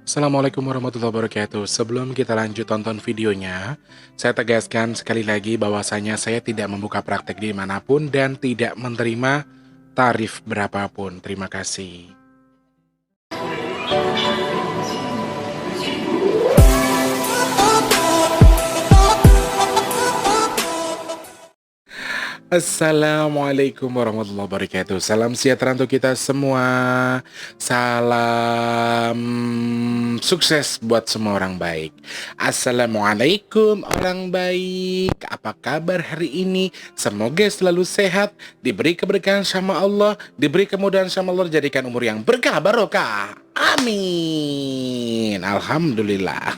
Assalamualaikum warahmatullahi wabarakatuh. Sebelum kita lanjut tonton videonya, saya tegaskan sekali lagi bahwasanya saya tidak membuka praktek dimanapun dan tidak menerima tarif berapapun. Terima kasih. Assalamualaikum warahmatullahi wabarakatuh. Salam sejahtera untuk kita semua. Salam sukses buat semua orang baik. Assalamualaikum orang baik. Apa kabar hari ini? Semoga selalu sehat, diberi keberkahan sama Allah, diberi kemudahan sama Allah, jadikan umur yang berkah barokah. Amin. Alhamdulillah.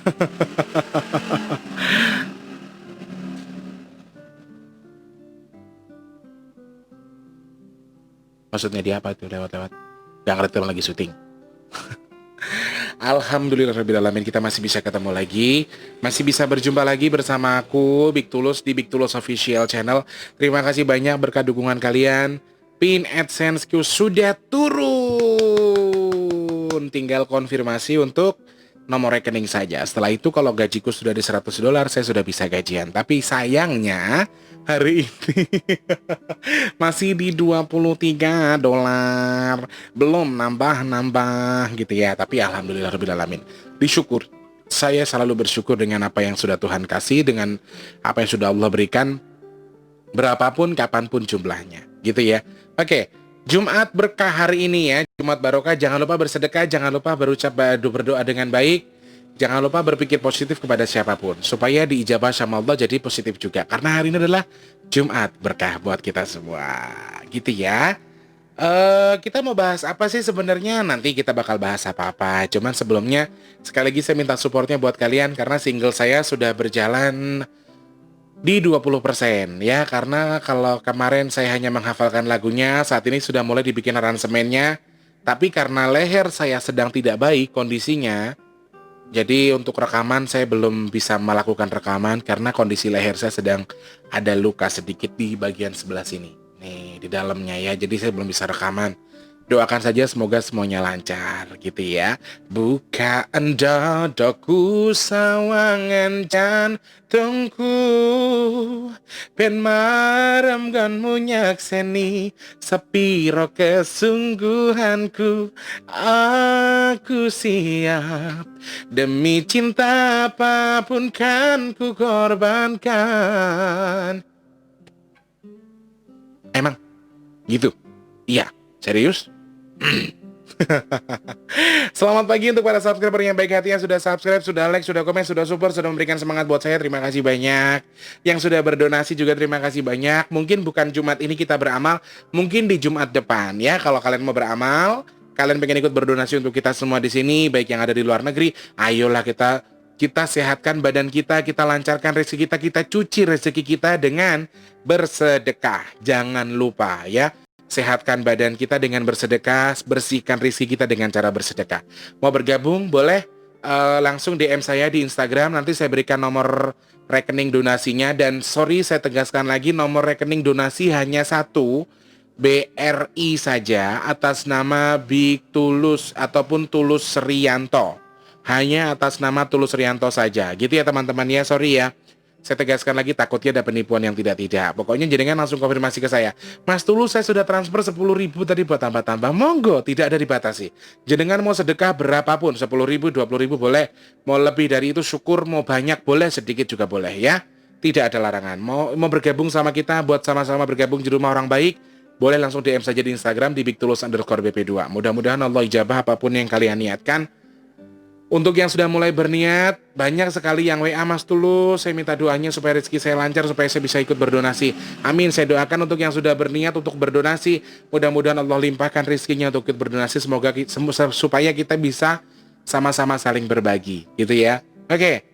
Maksudnya dia apa tuh lewat-lewat? Gak ngerti orang lagi syuting. Alhamdulillahirrahmanirrahim, kita masih bisa ketemu lagi. Masih bisa berjumpa lagi bersama aku, Big Tulus, di Big Tulus Official Channel. Terima kasih banyak berkat dukungan kalian. Pin AdSense-ku sudah turun. Tinggal konfirmasi untuk nomor rekening saja. Setelah itu kalau gajiku sudah di $100, saya sudah bisa gajian. Tapi sayangnya hari ini masih di $23. Belum nambah-nambah gitu ya. Tapi alhamdulillahirrahmanirrahim. Disyukur. Saya selalu bersyukur dengan apa yang sudah Tuhan kasih, dengan apa yang sudah Allah berikan, berapapun, kapanpun jumlahnya. Gitu ya. Oke. Jumat berkah hari ini ya, Jumat barokah. Jangan lupa bersedekah, jangan lupa berdoa dengan baik, jangan lupa berpikir positif kepada siapapun supaya diijabah sama Allah, jadi positif juga. Karena hari ini adalah Jumat berkah buat kita semua. Gitu ya. Kita mau bahas apa sih sebenarnya? Nanti kita bakal bahas apa-apa. Cuman sebelumnya sekali lagi saya minta supportnya buat kalian karena single saya sudah berjalan di 20% ya, karena kalau kemarin saya hanya menghafalkan lagunya, saat ini sudah mulai dibikin aransemennya. Tapi karena leher saya sedang tidak baik kondisinya, jadi untuk rekaman saya belum bisa melakukan rekaman karena kondisi leher saya sedang ada luka sedikit di bagian sebelah sini. Nih, di dalamnya ya, jadi saya belum bisa rekaman. Doakan saja semoga semuanya lancar gitu ya. Bukaan dadaku sawangan jantungku, ben maremkanmu nyakseni sepiro kesungguhanku. Aku siap demi cinta apapun kan ku korbankan. Emang gitu? Iya, serius? Selamat pagi untuk para subscriber yang baik hati, yang sudah subscribe, sudah like, sudah komen, sudah support, sudah memberikan semangat buat saya. Terima kasih banyak. Yang sudah berdonasi juga terima kasih banyak. Mungkin bukan Jumat ini kita beramal, mungkin di Jumat depan ya. Kalau kalian mau beramal, kalian pengen ikut berdonasi untuk kita semua di sini, baik yang ada di luar negeri, ayolah kita sehatkan badan kita lancarkan rezeki kita cuci rezeki kita dengan bersedekah. Jangan lupa ya. Sehatkan badan kita dengan bersedekah, bersihkan rezeki kita dengan cara bersedekah. Mau bergabung boleh langsung DM saya di Instagram, nanti saya berikan nomor rekening donasinya. Dan sorry saya tegaskan lagi, nomor rekening donasi hanya satu, BRI saja, atas nama Big Tulus ataupun Tulus Rianto. Hanya atas nama Tulus Rianto saja. Gitu ya teman-teman ya, sorry ya. Saya tegaskan lagi, takutnya ada penipuan yang tidak-tidak. Pokoknya jenengan langsung konfirmasi ke saya. Mas Tulus, saya sudah transfer 10.000 tadi buat tambah-tambah. Monggo, tidak ada dibatasi. Jenengan mau sedekah berapapun, 10.000, 20.000 boleh. Mau lebih dari itu syukur, mau banyak boleh, sedikit juga boleh ya. Tidak ada larangan. Mau bergabung sama kita, buat sama-sama bergabung di rumah orang baik, boleh langsung DM saja di Instagram di bigtulus_bp2. Mudah-mudahan Allah ijabah apapun yang kalian niatkan. Untuk yang sudah mulai berniat, banyak sekali yang WA, Mas Tulus, saya minta doanya supaya rezeki saya lancar, supaya saya bisa ikut berdonasi. Amin, saya doakan untuk yang sudah berniat untuk berdonasi, mudah-mudahan Allah limpahkan rezekinya untuk ikut berdonasi, semoga supaya kita bisa sama-sama saling berbagi, gitu ya. Oke.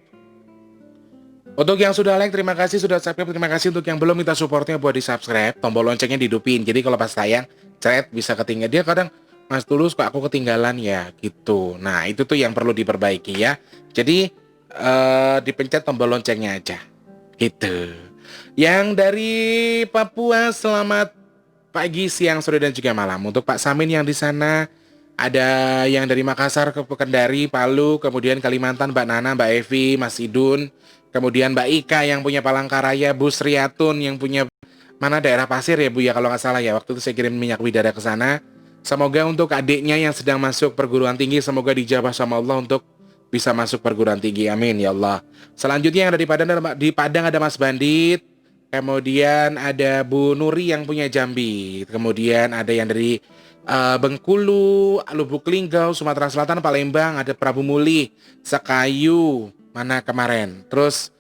Untuk yang sudah like, terima kasih, sudah subscribe, terima kasih. Untuk yang belum, minta supportnya buat di subscribe, tombol loncengnya dihidupin, jadi kalau pas tayang, cret bisa ketinggalan. Dia kadang, Mas Tulus kok aku ketinggalan ya gitu. Nah itu tuh yang perlu diperbaiki ya. Jadi dipencet tombol loncengnya aja gitu. Yang dari Papua, selamat pagi, siang, sore, dan juga malam. Untuk Pak Samin yang di sana, Ada yang dari Makassar ke Kendari, Palu, kemudian Kalimantan Mbak Nana, Mbak Evi, Mas Idun, kemudian Mbak Ika yang punya Palangkaraya, Bu Sriatun yang punya mana daerah Pasir ya Bu ya kalau nggak salah ya. Waktu itu saya kirim minyak widara ke sana. Semoga untuk adiknya yang sedang masuk perguruan tinggi semoga dijabah sama Allah untuk bisa masuk perguruan tinggi. Amin ya Allah. Selanjutnya yang ada di Padang ada Mas Bandit. Kemudian ada Bu Nuri yang punya Jambi. Kemudian ada yang dari Bengkulu, Lubuk Linggau, Sumatera Selatan, Palembang, ada Prabu Muli, Sekayu, mana kemarin. Terus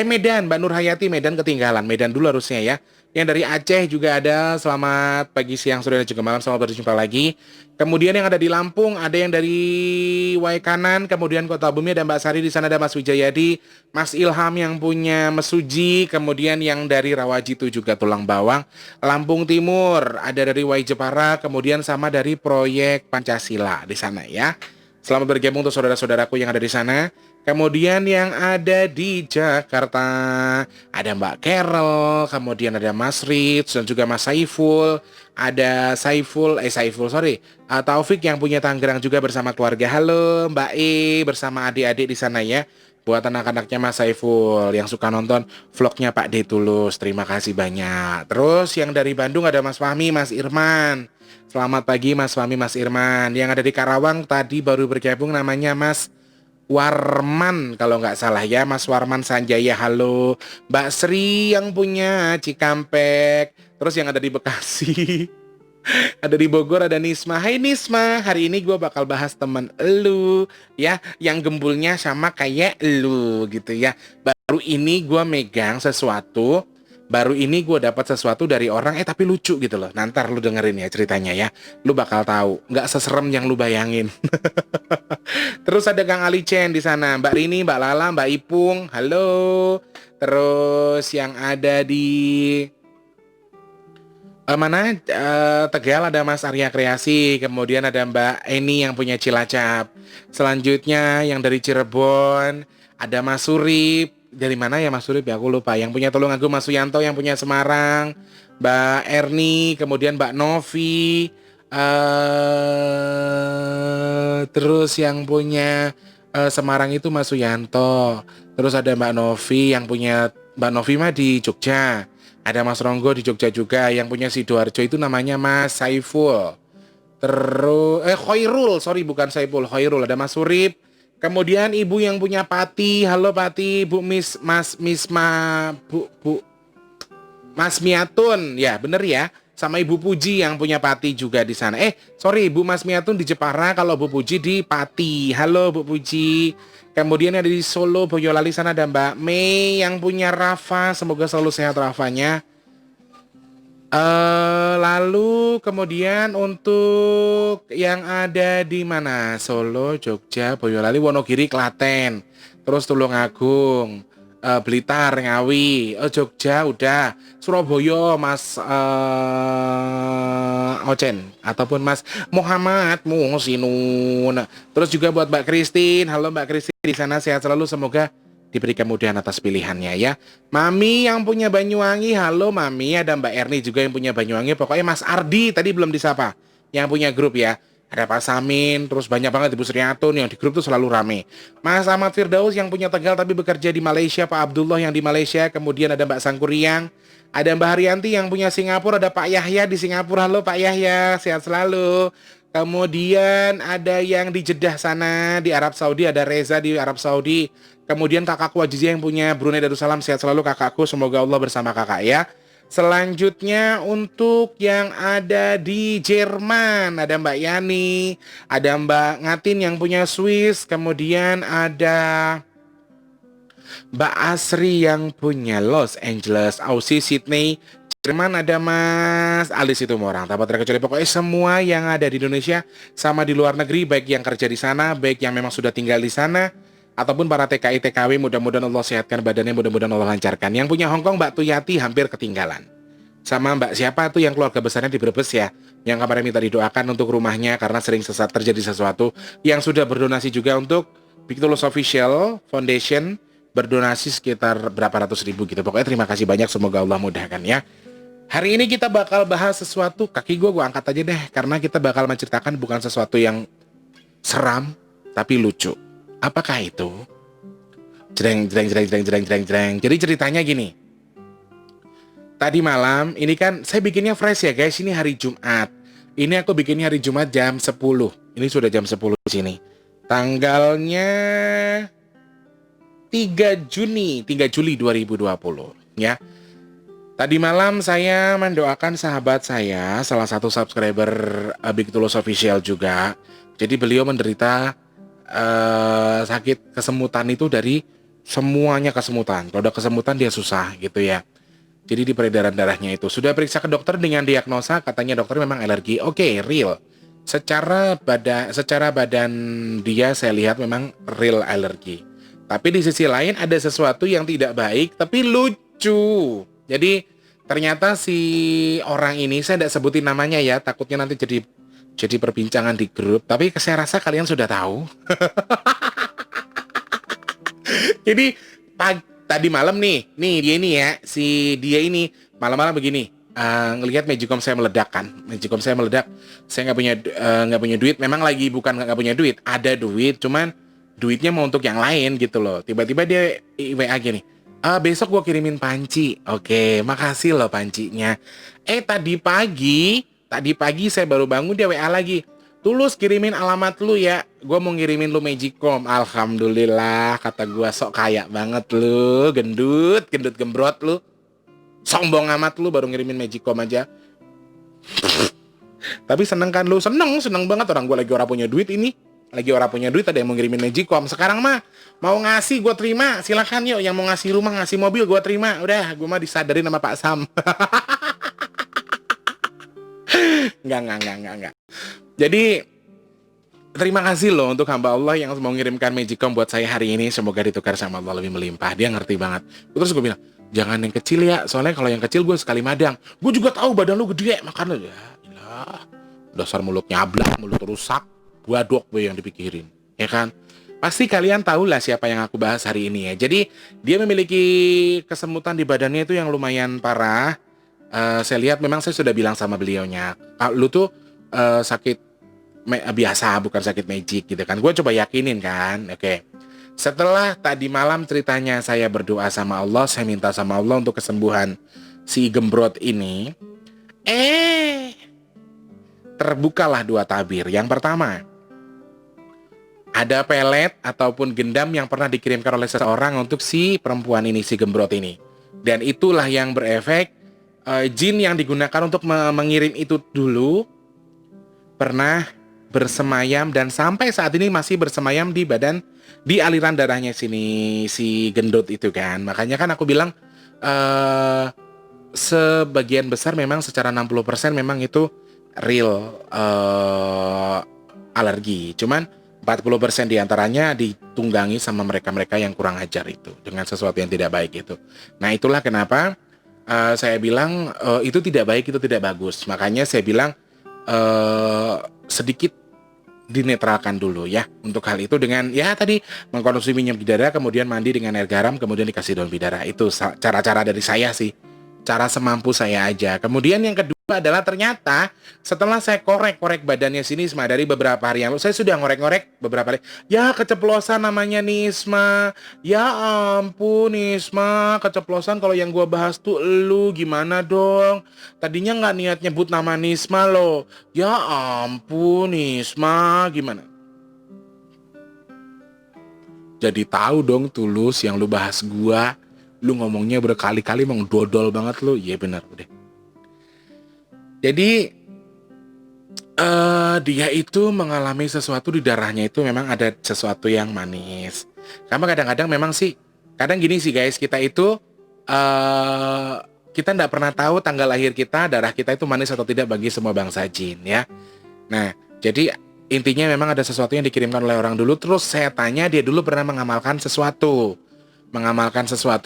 Medan, Mbak Nur Hayati, Medan ketinggalan. Medan dulu harusnya ya. Yang dari Aceh juga ada. Selamat pagi, siang, sore, dan juga malam. Selamat berjumpa lagi. Kemudian yang ada di Lampung, ada yang dari Waikanan, kemudian Kota Bumi ada Mbak Sari, di sana ada Mas Wijayadi, Mas Ilham yang punya Mesuji, kemudian yang dari Rawajitu juga Tulang Bawang. Lampung Timur ada dari Wai Jepara, kemudian sama dari Proyek Pancasila di sana ya. Selamat bergabung untuk saudara-saudaraku yang ada di sana. Kemudian yang ada di Jakarta ada Mbak Carol, kemudian ada Mas Rich dan juga Mas Saiful, ada Taufik yang punya Tangerang juga bersama keluarga. Halo Mbak E bersama adik-adik di sana ya. Buat anak-anaknya Mas Saiful yang suka nonton vlognya Pak D Tulus, terima kasih banyak. Terus yang dari Bandung ada Mas Fahmi, Mas Irman. Selamat pagi Mas Fahmi, Mas Irman. Yang ada di Karawang tadi baru bergabung namanya Mas Warman kalau nggak salah ya, Mas Warman Sanjaya. Halo Mbak Sri yang punya Cikampek. Terus yang ada di Bekasi ada di Bogor ada Nisma. Hai Nisma, hari ini gue bakal bahas temen elu ya, yang gembulnya sama kayak elu gitu ya. Baru ini gue dapat sesuatu dari orang tapi lucu gitu loh. Nanti lu dengerin ya ceritanya ya. Lu bakal tahu, nggak seserem yang lu bayangin. Terus ada Kang Ali Chen di sana, Mbak Rini, Mbak Lala, Mbak Ipung, halo. Terus yang ada di Tegal ada Mas Arya Kreasi, kemudian ada Mbak Eni yang punya Cilacap. Selanjutnya yang dari Cirebon ada Mas Surip. Dari mana ya Mas Surip ya aku lupa. Yang punya Tulungagung Mas Suyanto, yang punya Semarang Mbak Erni, kemudian Mbak Novi. Terus yang punya Semarang itu Mas Suyanto. Terus ada Mbak Novi yang punya Mbak Novi mah di Jogja. Ada Mas Ronggo di Jogja juga. Yang punya Sidoarjo itu namanya Mas Saiful. Terus Khairul, sorry bukan Saiful, Khairul. Ada Mas Surip. Kemudian ibu yang punya Pati. Halo Pati, Bu Mas Miatun. Ya, bener ya. Sama Ibu Puji yang punya Pati juga di sana. Sorry, Bu Mas Miatun di Jepara, kalau Bu Puji di Pati. Halo Bu Puji. Kemudian ada di Solo, Boyolali sana ada Mbak Mei yang punya Rafa. Semoga selalu sehat Rafanya. Lalu kemudian untuk yang ada di mana? Solo, Jogja, Boyolali, Wonogiri, Klaten. Terus Tulungagung, Blitar, Ngawi, Jogja udah, Surabaya Mas Ocen ataupun Mas Muhammad Muhsinun. Terus juga buat Mbak Christine, halo Mbak Christine di sana sehat selalu, semoga diberi kemudahan atas pilihannya ya. Mami yang punya Banyuwangi, halo Mami. Ada Mbak Erni juga yang punya Banyuwangi. Pokoknya Mas Ardi tadi belum disapa, yang punya grup ya. Ada Pak Samin, terus banyak banget Ibu Sriatun yang di grup tuh selalu rame. Mas Ahmad Firdaus yang punya Tegal tapi bekerja di Malaysia, Pak Abdullah yang di Malaysia, kemudian ada Mbak Sangkuriang, ada Mbak Haryanti yang punya Singapura, ada Pak Yahya di Singapura. Halo Pak Yahya, sehat selalu. Kemudian ada yang di Jeddah sana di Arab Saudi, ada Reza di Arab Saudi. Kemudian kakakku Azizi yang punya Brunei Darussalam, sehat selalu kakakku, semoga Allah bersama kakak ya. Selanjutnya untuk yang ada di Jerman, ada Mbak Yani, ada Mbak Ngatin yang punya Swiss, kemudian ada Mbak Asri yang punya Los Angeles, Aussie, Sydney, Jerman, ada Mas Alis itu orang tanpa terkecuali. Pokoknya semua yang ada di Indonesia sama di luar negeri, baik yang kerja di sana, baik yang memang sudah tinggal di sana, ataupun para TKI TKW, mudah-mudahan Allah sehatkan badannya, mudah-mudahan Allah lancarkan. Yang punya Hongkong Mbak Tuyati hampir ketinggalan. Sama Mbak siapa tuh yang keluarga besarnya di Brebes ya, yang kemarin minta didoakan untuk rumahnya karena sering terjadi sesuatu. Yang sudah berdonasi juga untuk Big Tulus Official Foundation, berdonasi sekitar berapa ratus ribu gitu. Pokoknya terima kasih banyak, semoga Allah mudahkan ya. Hari ini kita bakal bahas sesuatu, kaki gua angkat aja deh, karena kita bakal menceritakan bukan sesuatu yang seram, tapi lucu. Apakah itu? Jreng, jreng, jreng, jreng, jreng, jreng, jreng. Jadi ceritanya gini. Tadi malam, ini kan saya bikinnya fresh ya guys, ini hari Jumat. Ini aku bikinnya hari Jumat jam 10. Ini sudah jam 10 di sini. Tanggalnya 3 Juli 2020 ya. Tadi malam saya mendoakan sahabat saya, salah satu subscriber Big Tulus Official juga. Jadi beliau menderita sakit kesemutan itu dari semuanya kesemutan. Kalau udah kesemutan dia susah gitu ya. Jadi di peredaran darahnya itu. Sudah periksa ke dokter dengan diagnosa, katanya dokter memang alergi. Oke, real. Secara badan dia saya lihat memang real alergi. Tapi di sisi lain ada sesuatu yang tidak baik tapi lucu. Jadi ternyata si orang ini, saya tidak sebutin namanya ya, takutnya nanti jadi perbincangan di grup. Tapi saya rasa kalian sudah tahu. Jadi tadi malam nih dia ini ya, si dia ini malam-malam begini, ngelihat Magicom saya meledak kan, Magicom saya meledak, saya nggak punya duit, memang lagi bukan nggak punya duit, ada duit, cuman duitnya mau untuk yang lain gitu loh. Tiba-tiba dia WA gini, besok gua kirimin panci. Oke, makasih loh pancinya. Tadi pagi saya baru bangun dia WA lagi. Tulus kirimin alamat lu ya. Gua mau ngirimin lu Magicom. Alhamdulillah, kata gua, sok kaya banget lu, gendut gembrot lu. Sombong amat lu baru ngirimin Magicom aja. Tapi seneng kan lu? Seneng banget, orang gua lagi orang punya duit ini. Lagi orang punya duit, ada yang mau ngirimin Magicom. Sekarang mah mau ngasih gue terima, silakan yuk. Yang mau ngasih rumah, ngasih mobil gue terima. Udah, gue mah disadarin sama Pak Sam. Enggak. Jadi terima kasih loh untuk hamba Allah yang mau ngirimkan Magicom buat saya hari ini. Semoga ditukar sama Allah lebih melimpah. Dia ngerti banget. Terus gue bilang, jangan yang kecil ya, soalnya kalau yang kecil gue sekali madang. Gue juga tahu badan lu gede, makanya ya ilah, dasar mulut nyablak, mulut rusak. Buadok yang dipikirin, ya kan? Pasti kalian tahu lah siapa yang aku bahas hari ini ya. Jadi dia memiliki kesemutan di badannya itu yang lumayan parah. Saya lihat memang saya sudah bilang sama beliaunya, lu tuh sakit biasa, bukan sakit magic gitu kan. Gue coba yakinin kan, oke. Setelah tadi malam ceritanya saya berdoa sama Allah, saya minta sama Allah untuk kesembuhan si gembrot ini. Terbukalah dua tabir. Yang pertama, ada pelet ataupun gendam yang pernah dikirimkan oleh seseorang untuk si perempuan ini, si gembrot ini. Dan itulah yang berefek, jin yang digunakan untuk mengirim itu dulu pernah bersemayam dan sampai saat ini masih bersemayam di badan, di aliran darahnya sini, si gendut itu kan. Makanya kan aku bilang sebagian besar memang secara 60% memang itu real alergi. Cuman 40% diantaranya ditunggangi sama mereka-mereka yang kurang ajar itu, dengan sesuatu yang tidak baik itu. Nah itulah kenapa saya bilang itu tidak baik, itu tidak bagus. Makanya saya bilang sedikit dinetralkan dulu ya untuk hal itu dengan ya tadi mengkonsumsi minyak bidara, kemudian mandi dengan air garam, kemudian dikasih daun bidara. Itu cara-cara dari saya sih, cara semampu saya aja. Kemudian yang kedua adalah ternyata setelah saya korek badannya si Nisma dari beberapa hari yang lalu, saya sudah ngorek beberapa hari. Ya keceplosan namanya Nisma. Ya ampun Nisma, keceplosan. Kalau yang gua bahas tuh lu gimana dong? Tadinya nggak niat nyebut nama Nisma loh. Ya ampun Nisma, gimana? Jadi tahu dong Tulus yang lu bahas gua. Lu ngomongnya berkali-kali emang dodol banget lu. Iya benar udah. Jadi dia itu mengalami sesuatu di darahnya itu memang ada sesuatu yang manis. Karena kadang-kadang memang sih, kadang gini sih guys, kita itu kita nggak pernah tahu tanggal lahir kita, darah kita itu manis atau tidak bagi semua bangsa jin ya. Nah, jadi intinya memang ada sesuatu yang dikirimkan oleh orang dulu. Terus saya tanya, dia dulu pernah mengamalkan sesuatu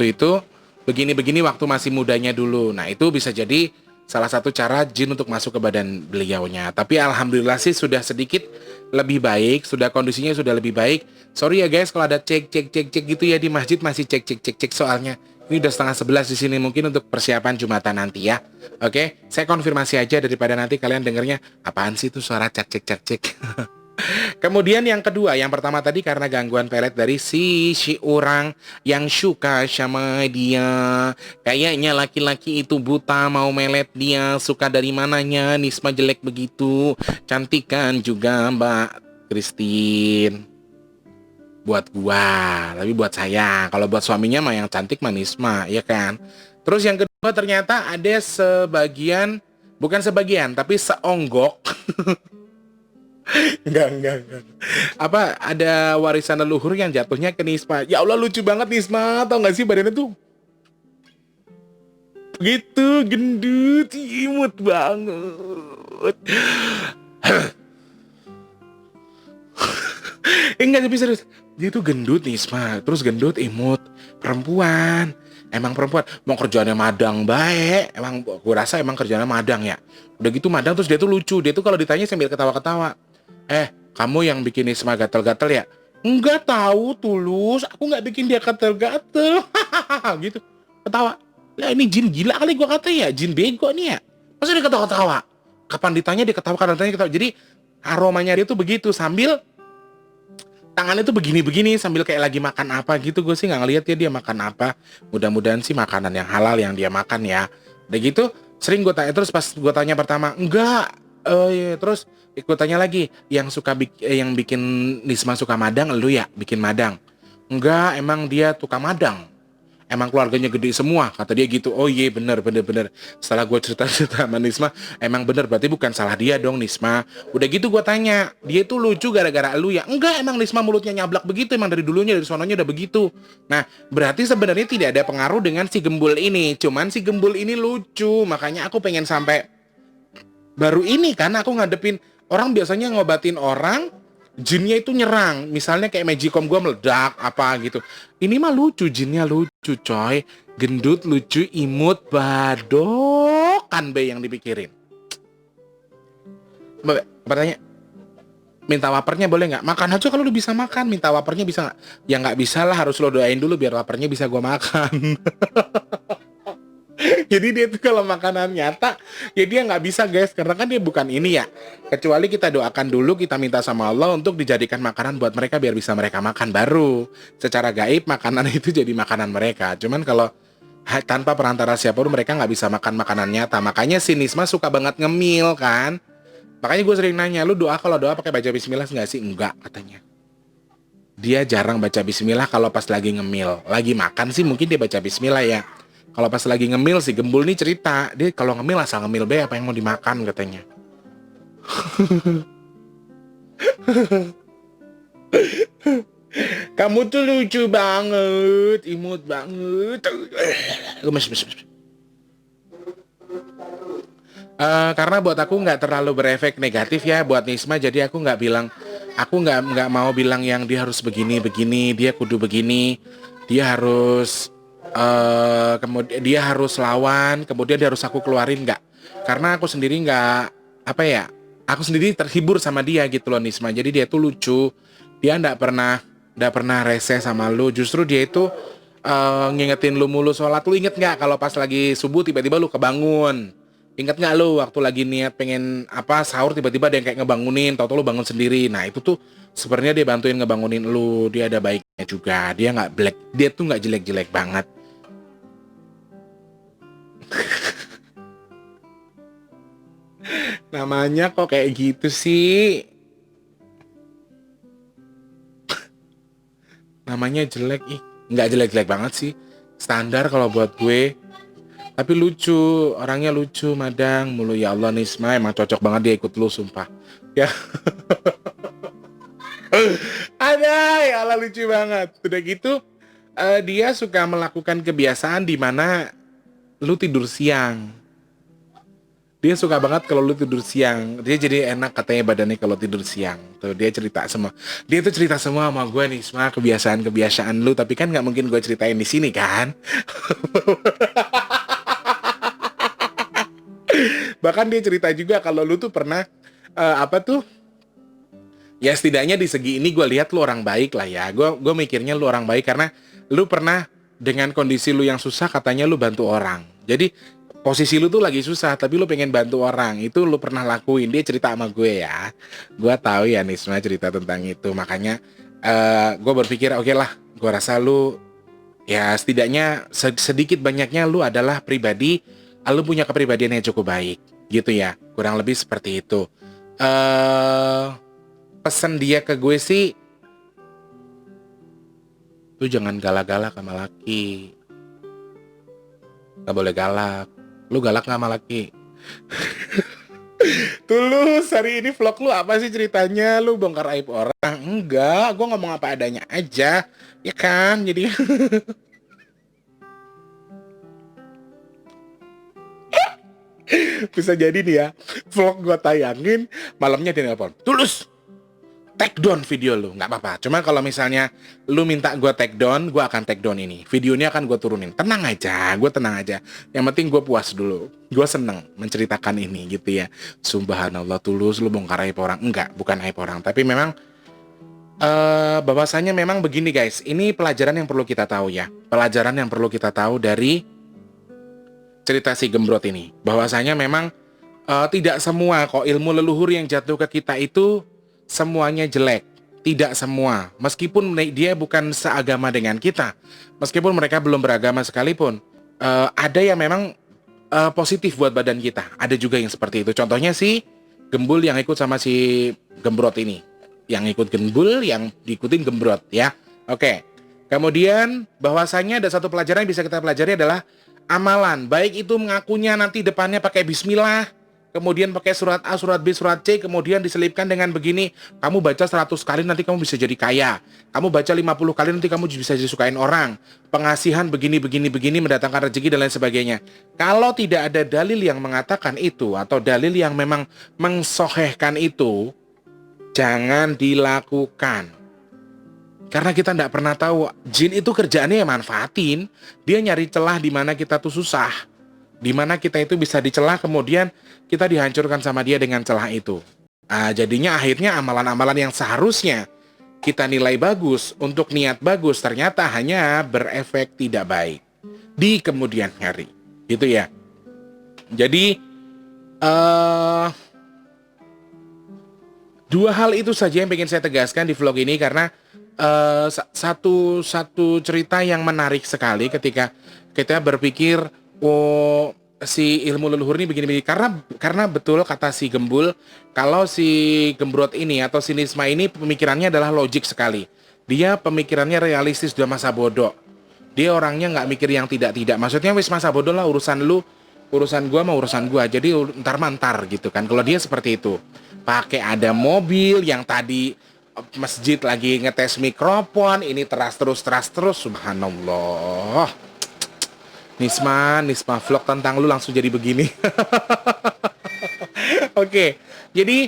itu begini-begini waktu masih mudanya dulu. Nah itu bisa jadi salah satu cara jin untuk masuk ke badan beliaunya. Tapi alhamdulillah sih sudah sedikit lebih baik, sudah kondisinya sudah lebih baik. Sorry ya guys kalau ada cek gitu ya di masjid, masih cek soalnya Ini udah setengah 11 di sini, mungkin untuk persiapan Jumatan nanti ya. Oke, saya konfirmasi aja daripada nanti kalian dengernya apaan sih itu suara cek cek cek cek. Kemudian yang kedua, yang pertama tadi karena gangguan pelet dari si orang yang suka sama dia. Kayaknya laki-laki itu buta mau melet dia, suka dari mananya, Nisma jelek begitu. Cantik kan juga Mbak Christine. Buat gua, tapi buat saya. Kalau buat suaminya mah yang cantik mah Nisma, ya kan? Terus yang kedua ternyata ada sebagian, bukan sebagian, tapi seonggok. Enggak. Apa ada warisan leluhur yang jatuhnya ke Nisma. Ya Allah lucu banget Nisma, tau gak sih badannya tuh? Gitu, gendut, imut banget. Enggak, tapi serius. Dia tuh gendut Nisma, terus gendut, imut, perempuan. Emang perempuan, mau kerjaannya madang baik. Emang gue rasa emang kerjaannya madang ya. Udah gitu madang terus dia tuh lucu. Dia tuh kalau ditanya sambil ketawa-ketawa. Kamu yang bikin Nisma gatel-gatel ya? Enggak tahu, Tulus. Aku nggak bikin dia gatel-gatel. Gitu. Ketawa. Lah ini jin gila kali gua kata ya. Jin bego nih ya. Masa dia ketawa-ketawa? Kapan ditanya dia ketawa, kapan ditanya dia ketawa. Jadi aromanya dia tuh begitu sambil tangannya tuh begini-begini sambil kayak lagi makan apa gitu. Gue sih nggak ngeliat ya dia makan apa. Mudah-mudahan sih makanan yang halal yang dia makan ya. Udah gitu sering gue tanya, terus pas gue tanya pertama enggak. Iya. Terus gue tanya lagi, yang yang bikin Nisma suka madang lu ya bikin madang? Enggak, emang dia tukang madang. Emang keluarganya gede semua, kata dia gitu. Oh iya bener. Setelah gue cerita-cerita sama Nisma, emang bener, berarti bukan salah dia dong Nisma. Udah gitu gue tanya, dia tuh lucu gara-gara lu ya? Enggak, emang Nisma mulutnya nyablak begitu, emang dari dulunya, dari sononya udah begitu. Nah, berarti sebenarnya tidak ada pengaruh dengan si gembul ini. Cuman si gembul ini lucu, makanya aku pengen sampai baru ini kan aku ngadepin orang biasanya ngobatin orang jinnya itu nyerang, misalnya kayak magicom gue meledak apa gitu. Ini mah lucu, jinnya lucu coy, gendut, lucu, imut, badok kan be yang dipikirin. Pertanyaan, minta wapernya boleh nggak? Makan aja kalau lu bisa makan, minta wapernya bisa nggak? Ya nggak bisa lah, harus lo doain dulu biar wapernya bisa gue makan. Jadi dia tuh kalau makanan nyata, ya dia nggak bisa guys, karena kan dia bukan ini ya. Kecuali kita doakan dulu, kita minta sama Allah untuk dijadikan makanan buat mereka biar bisa mereka makan, baru secara gaib makanan itu jadi makanan mereka. Cuman kalau tanpa perantara siapapun mereka nggak bisa makan makanan nyata. Makanya si Nisma suka banget ngemil kan. Makanya gue sering nanya, lu doa kalau doa pakai baca bismillah nggak sih? Enggak katanya. Dia jarang baca bismillah kalau pas lagi ngemil. Lagi makan sih mungkin dia baca bismillah ya. Kalau pas lagi ngemil sih gembul nih cerita, dia kalau ngemil asal ngemil be apa yang mau dimakan katanya. Kamu tuh lucu banget, imut banget. Karena buat aku nggak terlalu berefek negatif ya buat Nisma, jadi aku nggak bilang, aku nggak mau bilang yang dia harus begini, dia kudu begini, dia harus kemudian dia harus lawan, kemudian dia harus aku keluarin, nggak. Karena aku sendiri nggak, apa ya, aku sendiri terhibur sama dia gitu loh Nisma. Jadi dia tuh lucu, dia nggak pernah rese sama lu. Justru dia itu ngingetin lu mulu sholat. Lu inget nggak kalau pas lagi subuh tiba-tiba lu kebangun? Ingat nggak lu waktu lagi niat pengen apa sahur tiba-tiba ada yang kayak ngebangunin, tau-tau lu bangun sendiri. Nah itu tuh sebenarnya dia bantuin ngebangunin lu. Dia ada baiknya juga. Dia nggak black, dia tuh nggak jelek-jelek banget. Namanya kok kayak gitu sih? Namanya jelek, ih nggak jelek-jelek banget sih. Standar kalau buat gue. Tapi lucu, orangnya lucu, madang mulu. Ya Allah Nisma, emang cocok banget dia ikut lu, sumpah. Ya. Ada, ya Allah lucu banget. Udah gitu, dia suka melakukan kebiasaan di mana lu tidur siang. Dia suka banget kalau lu tidur siang. Dia jadi enak katanya badannya kalau tidur siang. Tuh dia cerita semua. Dia tuh cerita semua sama gue nih, semua kebiasaan-kebiasaan lu. Tapi kan nggak mungkin gue ceritain di sini kan. Bahkan dia cerita juga kalau lu tuh pernah apa tuh? Ya setidaknya di segi ini gue lihat lu orang baik lah ya. Gue mikirnya lu orang baik karena lu pernah dengan kondisi lu yang susah katanya lu bantu orang. Jadi posisi lu tuh lagi susah tapi lu pengen bantu orang. Itu lu pernah lakuin. Dia cerita sama gue ya. Gue tahu ya Nisma cerita tentang itu. Makanya gue berpikir oke lah, gue rasa lu ya setidaknya sedikit banyaknya lu adalah pribadi, lu punya kepribadian yang cukup baik gitu ya. Kurang lebih seperti itu. Pesan dia ke gue sih, lu jangan galak-galak sama laki. Gak boleh galak. Lu galak gak sama laki? Tulus, hari ini vlog lu apa sih ceritanya? Lu bongkar aib orang? Enggak, gue ngomong apa adanya aja. Ya kan, jadi bisa jadi nih ya, vlog gue tayangin, malamnya dia nelpon, Tulus, take down video lu. Nggak apa-apa, cuma kalau misalnya lu minta gue take down, gue akan take down ini. Videonya akan gue turunin. Tenang aja, gue tenang aja. Yang penting gue puas dulu. Gue seneng menceritakan ini gitu ya. Subhanallah, Tulus, lu bongkar aib orang. Enggak, bukan aib orang. Tapi memang bahwasanya memang begini guys. Ini pelajaran yang perlu kita tahu ya. Pelajaran yang perlu kita tahu dari cerita si Gembrot ini. Bahwasanya memang tidak semua kok ilmu leluhur yang jatuh ke kita itu semuanya jelek. Tidak semua. Meskipun dia bukan seagama dengan kita. Meskipun mereka belum beragama sekalipun. Ada yang memang positif buat badan kita. Ada juga yang seperti itu. Contohnya si Gembul yang ikut sama si Gembrot ini. Yang ikut Gembul, yang diikutin Gembrot ya. Oke. Kemudian bahwasanya ada satu pelajaran yang bisa kita pelajari adalah amalan. Baik itu mengakunya nanti depannya pakai bismillah, kemudian pakai surat A, surat B, surat C, kemudian diselipkan dengan begini, kamu baca 100 kali nanti kamu bisa jadi kaya. Kamu baca 50 kali nanti kamu bisa disukain orang. Pengasihan begini mendatangkan rezeki dan lain sebagainya. Kalau tidak ada dalil yang mengatakan itu atau dalil yang memang mengsohehkan itu, jangan dilakukan. Karena kita tidak pernah tahu, jin itu kerjaannya ya manfaatin. Dia nyari celah di mana kita tuh susah. Di mana kita itu bisa dicelah, kemudian kita dihancurkan sama dia dengan celah itu. Jadinya akhirnya amalan-amalan yang seharusnya kita nilai bagus, untuk niat bagus, ternyata hanya berefek tidak baik di kemudian hari. Gitu ya. Jadi, dua hal itu saja yang ingin saya tegaskan di vlog ini, karena satu cerita yang menarik sekali ketika kita berpikir, oh si ilmu leluhur ini begini-begini, karena betul kata si Gembul, kalau si Gembrot ini atau si Nisma ini pemikirannya adalah logik sekali. Dia pemikirannya realistis, sudah masa bodoh. Dia orangnya nggak mikir yang tidak-tidak. Maksudnya wis masa bodoh lah, urusan lu, urusan gua mah urusan gua. Jadi ntar gitu kan. Kalau dia seperti itu, pakai ada mobil yang tadi masjid lagi ngetes mikrofon, ini teras terus, subhanallah. Nisma vlog tentang lu langsung jadi begini. Oke, jadi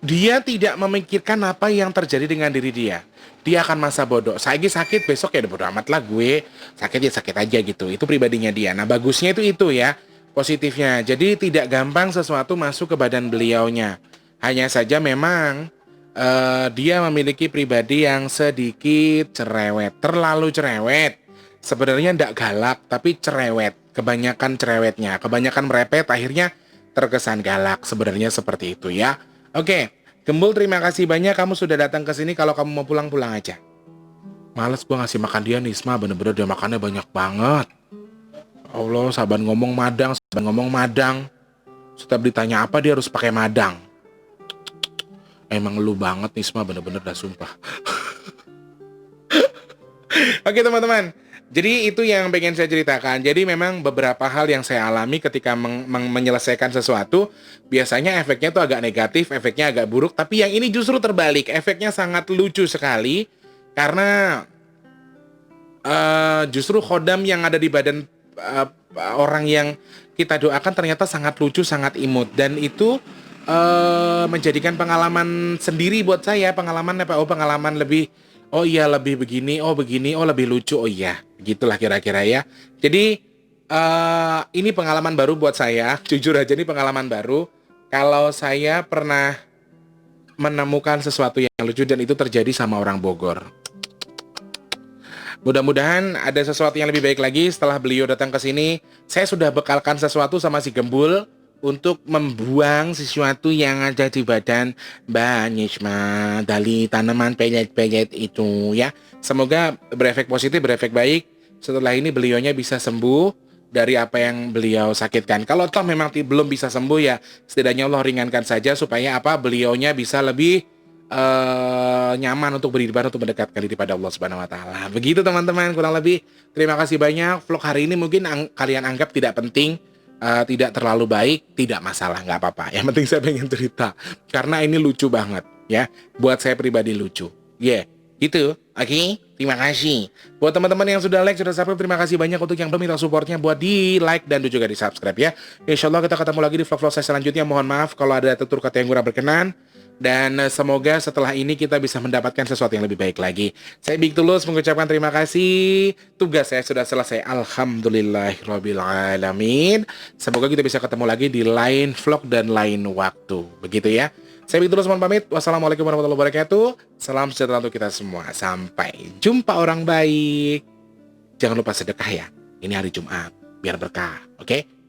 dia tidak memikirkan apa yang terjadi dengan diri dia. Dia akan masa bodoh. Saya sakit, besok ya udah bodo amat lah gue. Sakit ya sakit aja gitu. Itu pribadinya dia. Nah bagusnya itu ya, positifnya. Jadi tidak gampang sesuatu masuk ke badan beliaunya. Hanya saja memang dia memiliki pribadi yang sedikit cerewet, terlalu cerewet. Sebenarnya tidak galak, tapi cerewet. Kebanyakan cerewetnya, kebanyakan merepet, akhirnya terkesan galak. Sebenarnya seperti itu ya. Oke, Gembul, terima kasih banyak kamu sudah datang ke sini. Kalau kamu mau pulang aja. Males gua ngasih makan dia, Nisma. Bener-bener dia makannya banyak banget. Allah, saban ngomong madang. Setiap ditanya apa dia harus pakai madang. Emang lu banget Nisma, bener-bener dah sumpah. Oke teman-teman, jadi itu yang pengen saya ceritakan. Jadi memang beberapa hal yang saya alami ketika menyelesaikan sesuatu, biasanya efeknya tuh agak negatif, efeknya agak buruk. Tapi yang ini justru terbalik, efeknya sangat lucu sekali. Karena justru khodam yang ada di badan orang yang kita doakan ternyata sangat lucu, sangat imut. Dan itu menjadikan pengalaman sendiri buat saya, pengalaman apa? Oh, pengalaman lebih, oh iya lebih begini, oh begini, oh lebih lucu, oh iya, gitulah kira-kira ya. Jadi ini pengalaman baru buat saya, jujur aja ini pengalaman baru. Kalau saya pernah menemukan sesuatu yang lucu dan itu terjadi sama orang Bogor. Mudah-mudahan ada sesuatu yang lebih baik lagi setelah beliau datang ke sini. Saya sudah bekalkan sesuatu sama si Gembul untuk membuang sesuatu yang ada di badan Mbak Nishma dari tanaman pelet-pelet itu ya. Semoga berefek positif, berefek baik. Setelah ini beliaunya bisa sembuh dari apa yang beliau sakitkan. Kalau toh memang belum bisa sembuh ya, setidaknya Allah ringankan saja supaya apa beliaunya bisa lebih nyaman untuk beribadah, untuk mendekatkan diri pada Allah Subhanahu wa taala. Begitu teman-teman, kurang lebih. Terima kasih banyak. Vlog hari ini mungkin kalian anggap tidak penting, tidak terlalu baik, tidak masalah, nggak apa-apa. Yang penting saya pengen cerita karena ini lucu banget ya. Buat saya pribadi lucu. Gitu. Oke, terima kasih. Buat teman-teman yang sudah like, sudah subscribe, terima kasih banyak. Untuk yang belum minta supportnya buat di like dan juga di subscribe ya. Insya Allah kita ketemu lagi di vlog-vlog saya selanjutnya. Mohon maaf kalau ada tutur kata yang kurang berkenan. Dan semoga setelah ini kita bisa mendapatkan sesuatu yang lebih baik lagi. Saya Big Tulus mengucapkan terima kasih. Tugas saya sudah selesai. Alhamdulillahirrabbilalamin. Semoga kita bisa ketemu lagi di lain vlog dan lain waktu. Begitu ya. Saya Big Tulus mohon pamit. Wassalamualaikum warahmatullahi wabarakatuh. Salam sejahtera untuk kita semua. Sampai jumpa orang baik. Jangan lupa sedekah ya. Ini hari Jumat. Biar berkah. Oke?